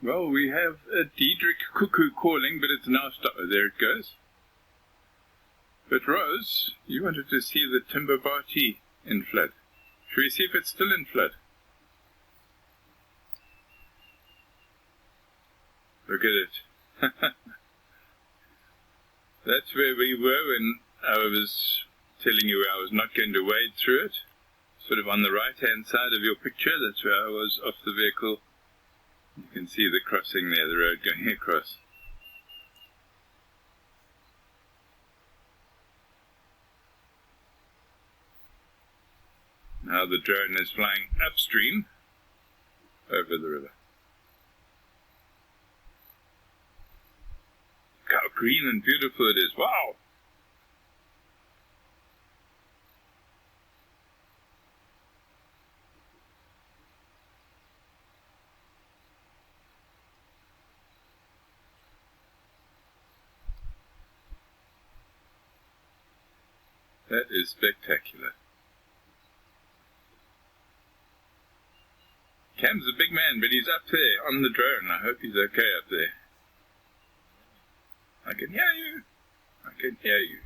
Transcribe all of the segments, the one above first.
Well, we have a Diedrich cuckoo calling, but it's now stopped. Oh, there it goes. But Rose, you wanted to see the Timbavati in flood. Shall we see if it's still in flood? Look at it. That's where we were when I was telling you I was not going to wade through it. Sort of on the right-hand side of your picture, that's where I was off the vehicle. You can see the crossing there, the road going across. Now the drone is flying upstream over the river. Look how green and beautiful it is. Wow! That is spectacular. Cam's a big man, but he's up there on the drone. I hope he's okay up there. I can hear you. I can hear you.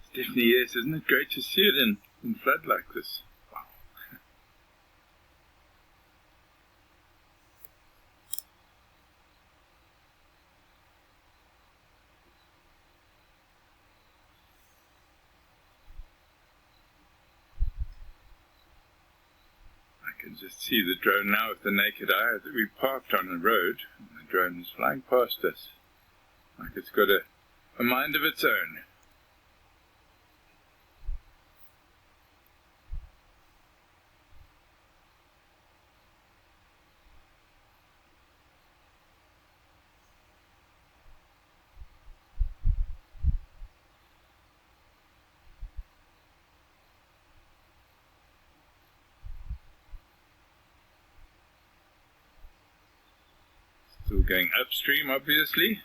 It's definitely, yes, isn't it great to see it in flood like this? Wow. I can just see the drone now with the naked eye. We parked on the road and the drone is flying past us. Like it's got a mind of its own. Still going upstream, obviously.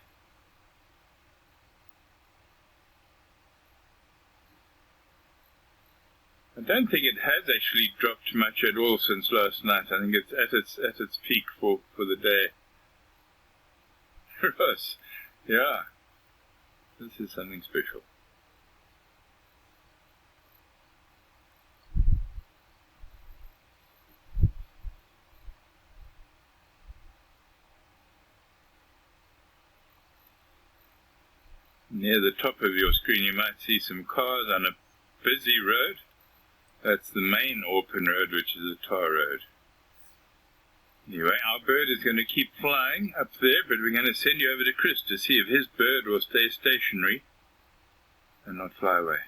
I don't think it has actually dropped much at all since last night. I think it's at its peak for the day. Ross, yeah, this is something special. Near the top of your screen you might see some cars on a busy road. That's the main Orpin road, which is a tar road. Anyway, our bird is going to keep flying up there, but we're going to send you over to Chris to see if his bird will stay stationary and not fly away.